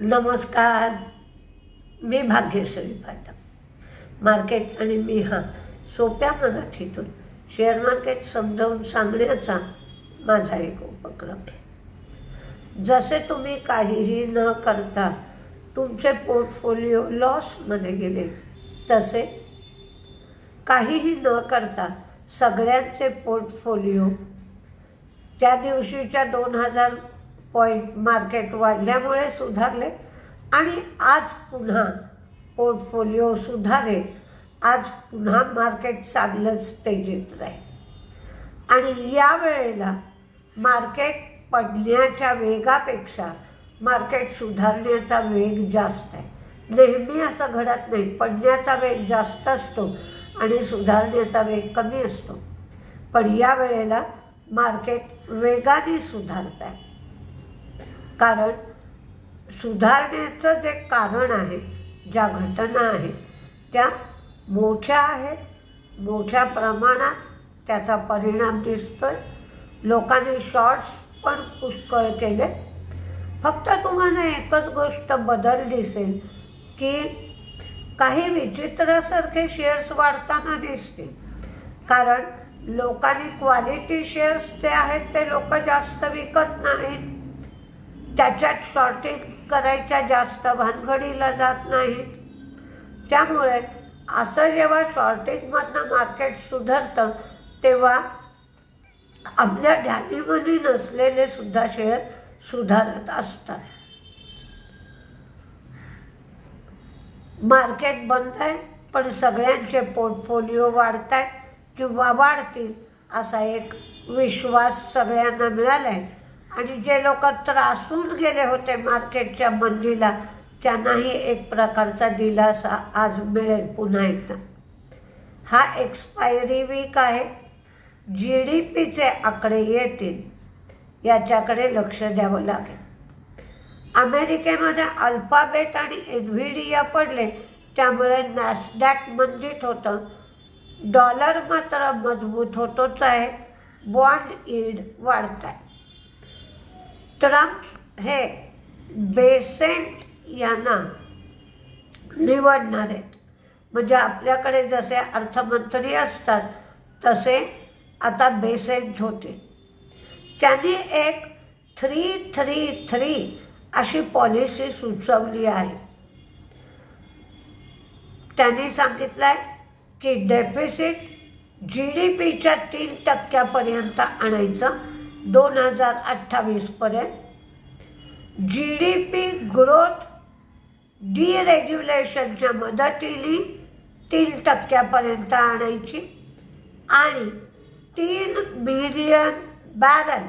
नमस्कार, मी भाग्यश्री फाटक। मार्केट आणि मी हा सोप्या मराठीतून शेअर मार्केट समजावून सांगण्याचा माझा एक उपक्रम आहे। जसे तुम्ही काहीही न करता तुमचे पोर्टफोलिओ लॉसमध्ये गेले, तसे काहीही न करता सगळ्यांचे पोर्टफोलिओ त्या दिवशीच्या 2000 पॉईंट मार्केट वाढल्यामुळे सुधारले आणि आज पुन्हा पोर्टफोलिओ सुधारेल। आज पुन्हा मार्केट चांगलंच तेजीत राहील आणि या वेळेला मार्केट पडण्याच्या वेगापेक्षा मार्केट सुधारण्याचा वेग जास्त आहे। नेहमी असं घडत नाही, पडण्याचा वेग जास्त असतो आणि सुधारण्याचा वेग कमी असतो, पण या वेळेला मार्केट वेगाने सुधारत आहे। कारण सुधारण्याचं जे कारण आहे, ज्या घटना आहेत त्या मोठ्या आहेत, मोठ्या प्रमाणात त्याचा परिणाम दिसतोय। लोकांनी शॉर्ट्स पण पुष्कळ केले। फक्त तुम्हाला एकच गोष्ट बदल दिसेल की काही विचित्रासारखे शेअर्स वाढताना दिसतील, कारण लोकांनी क्वालिटी शेअर्स जे आहेत ते लोक जास्त विकत नाहीत, त्याच्यात शॉर्टिंग करायच्या जास्त भानगडीला जात नाहीत। त्यामुळे असं जेव्हा शॉर्टिंगमधनं मार्केट सुधारतं तेव्हा आपल्या ध्यानीमध्ये नसलेले सुद्धा शेअर सुधारत असतात। मार्केट बंद आहे पण सगळ्यांचे पोर्टफोलिओ वाढत आहेत किंवा वाढतील असा एक विश्वास सगळ्यांना मिळाला आहे आणि जे लोक त्रासून गेले होते मार्केटच्या मंदीला त्यांनाही एक प्रकारचा दिलासा आज मिळेल पुन्हा एकदा। हा एक्सपायरी वीक आहे, GDPचे आकडे येतील, याच्याकडे लक्ष द्यावं लागेल। अमेरिकेमध्ये अल्फाबेट आणि एनव्हिडिया पडले, त्यामुळे नॅस्डॅक मंदीत होतं। डॉलर मात्र मजबूत होतोच आहे, बॉन्ड यील्ड वाढत आहे। ट्रम्प हे बेसेंट यांना निवडणार आहेत, म्हणजे आपल्याकडे जसे अर्थमंत्री असतात तसे आता बेसेंट होते। त्यांनी एक 3-3-3 अशी पॉलिसी सुचवली आहे। त्यांनी सांगितलं आहे की डेफिसिट GDPच्या 3% आणायचं 2028 पर्यंत। GDP ग्रोथ डिरेग्युलेशनच्या मदतीने 3% आणायची आणि 3 बिलियन बॅरल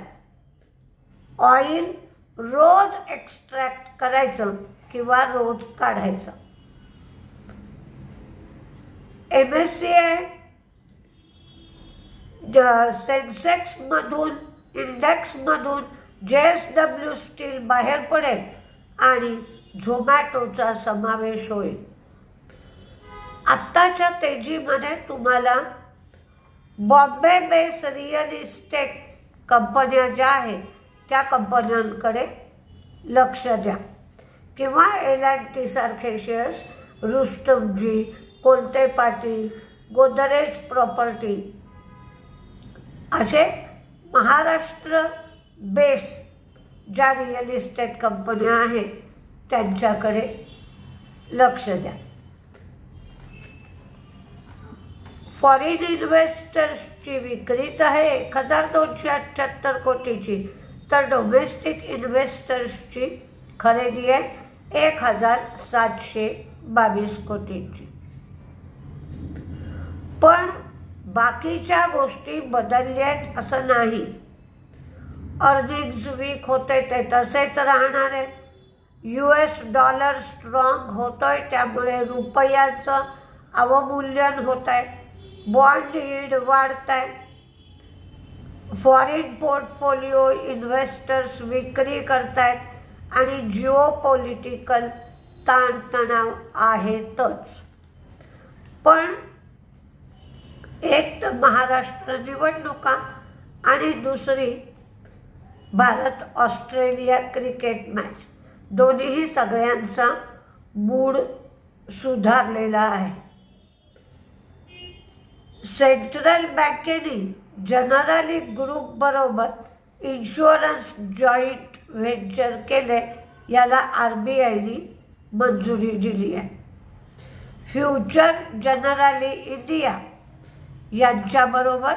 ऑइल रोज एक्स्ट्रॅक्ट करायचं किंवा रोज काढायचं। MSCI सेन्सेक्समधून इंडेक्समधून JSW स्टील बाहेर पडेल आणि झोमॅटोचा समावेश होईल। आत्ताच्या तेजीमध्ये तुम्हाला बॉम्बे बेस रिअल इस्टेट कंपन्या ज्या आहेत त्या कंपन्यांकडे लक्ष द्या किंवा L&T सारखे शेअर्स, रुस्तमजी, कोलते पाटील, गोदरेज प्रॉपर्टी असे महाराष्ट्र बेस ज्या रिअल इस्टेट कंपन्या आहेत त्यांच्याकडे लक्ष द्या। फॉरेन इन्व्हेस्टर्सची विक्रीच आहे 1278 कोटीची, तर डोमेस्टिक इन्व्हेस्टर्सची खरेदी आहे 1722 कोटीची। पण बाकीच्या गोष्टी बदलल्यात असं नाही। अर्निंग्स वीक होते ते तसेच राहणार आहे। US डॉलर स्ट्रॉंग होतोय, त्यामुळे रुपयाचं अवमूल्यन होत आहे। बॉन्ड यील्ड वाढत आहे। फॉरेन पोर्टफोलिओ इन्व्हेस्टर्स विक्री करतायत आणि जिओपॉलिटिकल ताणतणाव आहेतच। पण एक तर महाराष्ट्र निवडणुका आणि दुसरी भारत ऑस्ट्रेलिया क्रिकेट मॅच, दोन्हीही सगळ्यांचा मूड सुधारलेला आहे. सेंट्रल बँकेने जनरली ग्रुप बरोबर इन्शुरन्स जॉईंट व्हेंचर केले, याला RBIने मंजुरी दिली आहे. फ्युचर जनरली इंडिया यांच्याबरोबर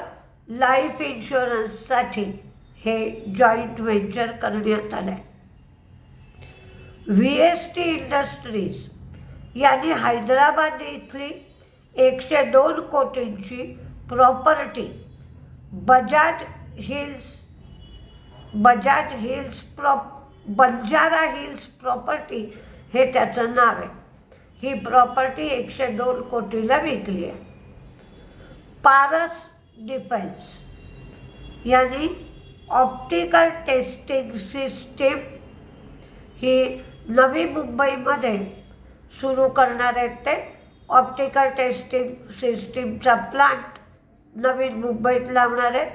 लाईफ इन्शुरन्ससाठी हे जॉईंट व्हेंचर करण्यात आलं आहे. VST इंडस्ट्रीज यांनी हैदराबाद इथली 102 कोटींची प्रॉपर्टी बंजारा हिल्स प्रॉपर्टी हे त्याचं नाव आहे. ही प्रॉपर्टी 102 कोटीला विकली आहे. पारस डिफेन्स यांनी ऑप्टिकल टेस्टिंग सिस्टीम ही नवी मुंबईमध्ये सुरू करणार आहेत. ते ऑप्टिकल टेस्टिंग सिस्टीमचा प्लांट नवीन मुंबईत लावणार आहेत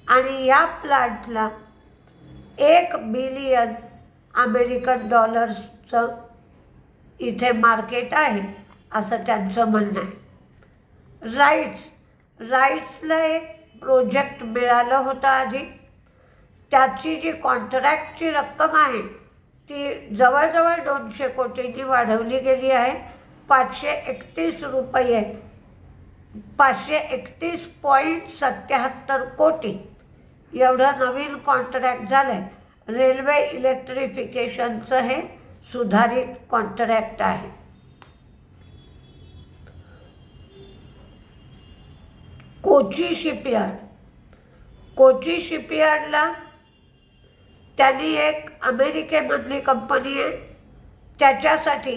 आणि या प्लांटला $1 बिलियन इथे मार्केट आहे असं त्यांचं म्हणणं आहे. राईट्सला एक प्रोजेक्ट मिळालं होतं आधी. त्याची जी कॉन्ट्रॅक्टची रक्कम आहे ती जवळजवळ 200 कोटींनी वाढवली गेली आहे. 531.77 कोटी एवढं नवीन कॉन्ट्रॅक्ट झालं आहे. रेल्वे इलेक्ट्रिफिकेशनचं हे सुधारित कॉन्ट्रॅक्ट आहे. कोची शिपयार्डला त्यांनी एक अमेरिकेमधली कंपनी आहे, त्याच्यासाठी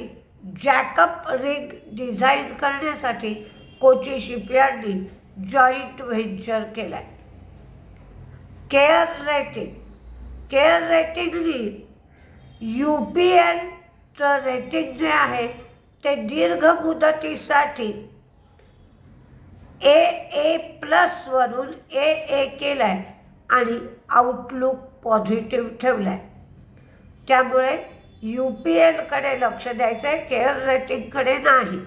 जॅकअप रिग डिझाईन करण्यासाठी कोची शिपयार्डनी जॉईंट व्हेंचर केलं आहे. केअर रेटिंगनी UPLचं रेटिंग जे आहे ते दीर्घ मुदतीसाठी AA+ वरून AA केलं आहे आणि आउटलुक पॉझिटिव्ह ठेवलं आहे. त्यामुळे UPLकडे लक्ष द्यायचं आहे, केअर रेटिंगकडे नाही.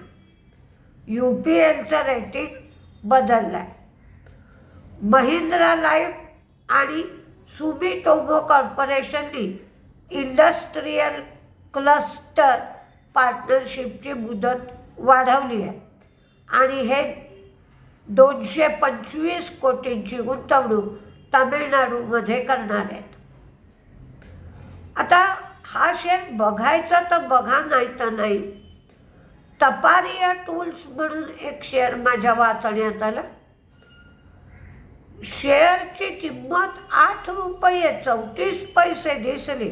UPLचं रेटिंग बदललं आहे. महिंद्रा लाईफ आणि सुमिटोमो कॉर्पोरेशननी इंडस्ट्रियल क्लस्टर पार्टनरशिपची मुदत वाढवली आहे आणि हे 225 कोटींची गुंतवणूक तामिळनाडूमध्ये करणार आहेत. आता हा शेअर बघायचा तर बघा, नाही तर नाही. तपारिया टूल्स म्हणून एक शेअर माझ्या वाचण्यात आला. शेअरची किंमत ₹8.34 दिसली.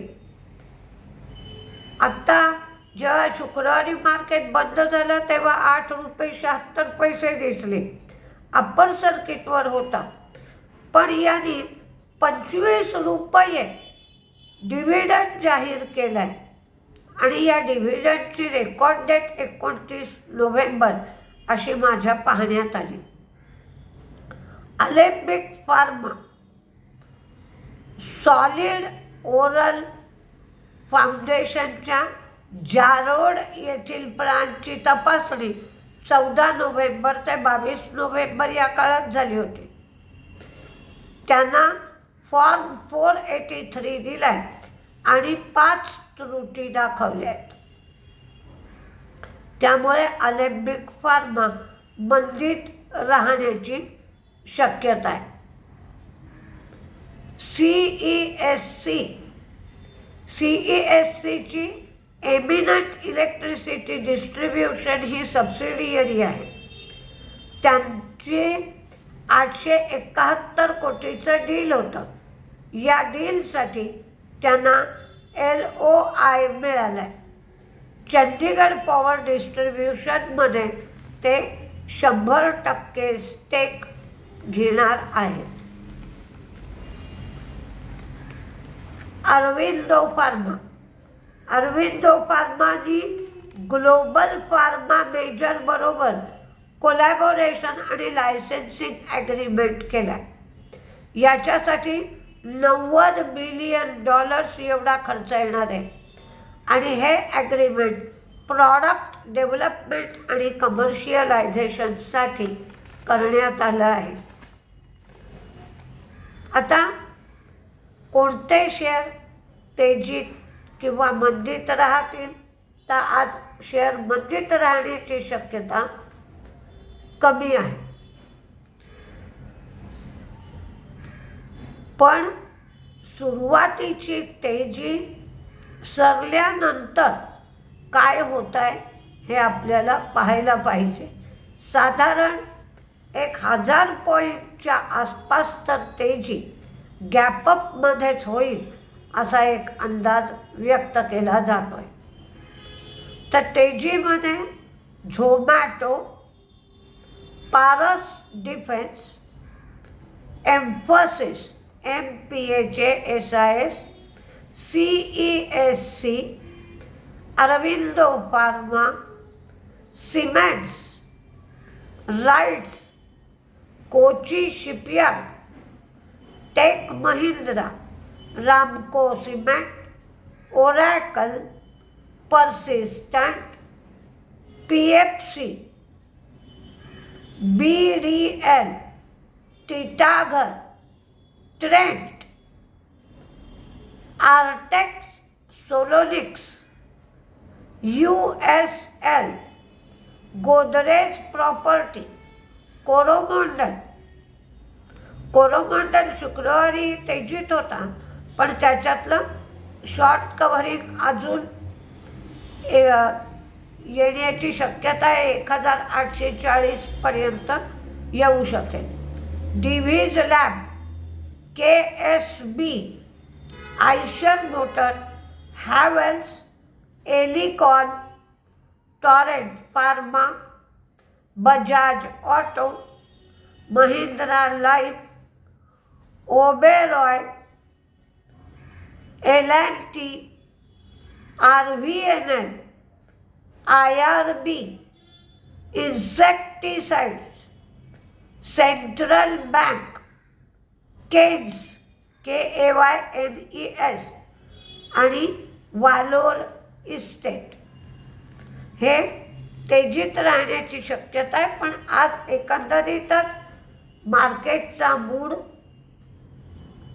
आता जेव्हा शुक्रवारी मार्केट बंद झालं तेव्हा ₹8.76 दिसले. अप्पर सर्किटवर होता, पण यांनी ₹25 डिव्हिडंड जाहीर केलाय आणि या डिव्हिडंडची रेकॉर्ड डेट 29 नोव्हेंबर अशी माझ्या पाहण्यात आली. अलेम्बिक फार्मा सॉलिड ओरल फाउंडेशनच्या जारोड येथील प्लांटची तपासणी 14 नोव्हेंबर ते 22 नोव्हेंबर या काळात झाली होती. त्यांना फॉर्म 483 दिलाय आणि 5 त्रुटी दाखवल्या आहेत. त्यामुळे अलेम्बिक फार्मा मंदीत राहण्याची शक्यता आहे. CESCची एमिनंट इलेक्ट्रिसिटी डिस्ट्रीब्युशन ही सबसिडियरी आहे. त्यांचे 871 कोटीचं डील होतं. या डीलसाठी त्यांना LOI मिळाला आहे. चंदीगड पॉवर डिस्ट्रीब्युशनमध्ये ते 100% स्टेक घेणार आहेत. अरविंदो फार्मानी ग्लोबल फार्मा मेजर बरोबर कोलॅबोरेशन आणि लायसेन्सिंग ॲग्रीमेंट केला. याच्यासाठी $90 बिलियन एवढा खर्च येणार आहे आणि हे ॲग्रीमेंट प्रॉडक्ट डेव्हलपमेंट आणि कमर्शियलायझेशनसाठी करण्यात आलं आहे. आता कोणते शेअर तेजीत किंवा मंदीत राहतील, तर आज शेअर मंदीत राहण्याची शक्यता कमी आहे. पण सुरुवातीची तेजी सरल्यानंतर काय होत आहे हे आपल्याला पाहायला पाहिजे. साधारण 1000 पॉईंटच्या आसपास तर तेजी गॅपअपमध्येच होईल असा एक अंदाज व्यक्त केला जातोय. तर तेजीमध्ये Zomato, Paras defence, Mphasis MPHASIS, CESC, Aurobindo pharma, cements, RITES, Kochi shipyard, tech Mahindra, Ramco cement, Oracle, Persistent, PFC, BDL, Titagarh, Trent, आर्टेक्स, सोलोनिक्स, USL, गोदरेज प्रॉपर्टी, कोरोमंडल शुक्रवारी तेजीत होता, पण त्याच्यातलं शॉर्ट कव्हरिंग अजून येण्याची शक्यता आहे. 1840 पर्यंत येऊ शकेल. Divi's lab, KSB, Eicher motor, Havells, Elecon, Torrent pharma, Bajaj auto, Mahindra life, Oberoi, L&T, RVNL, IRB, insecticides, central bank, Kaynes, KAYNES आणि वालोर इस्टेट हे तेजीत राहण्याची शक्यता आहे. पण आज एकंदरीतच मार्केटचा मूड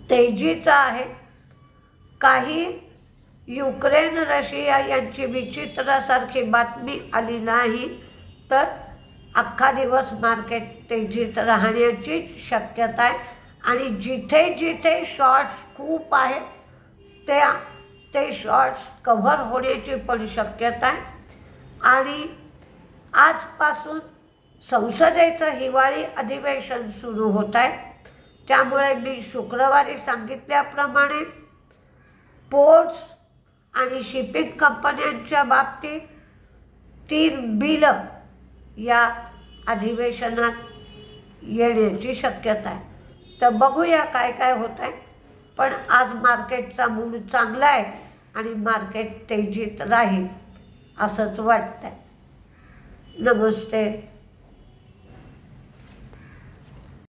तेजीचा आहे. काही युक्रेन रशिया यांची विचित्रासारखी बातमी आली नाही तर अख्खा दिवस मार्केट तेजीत राहण्याची शक्यता आहे. आणि जिथे जिथे शॉर्ट्स खूप आहेत ते शॉर्ट्स कव्हर होण्याची पण शक्यता आहे. आणि आजपासून संसदेचं हिवाळी अधिवेशन सुरू होत आहे. त्यामुळे मी शुक्रवारी सांगितल्याप्रमाणे पोर्ट्स आणि शिपिंग कंपन्यांच्या बाबतीत 3 बिलं या अधिवेशनात येण्याची शक्यता आहे. तर बघूया काय काय होत आहे. पण आज मार्केटचा मूड चांगला आहे आणि मार्केट तेजीत राहील असंच वाटतंय. नमस्ते.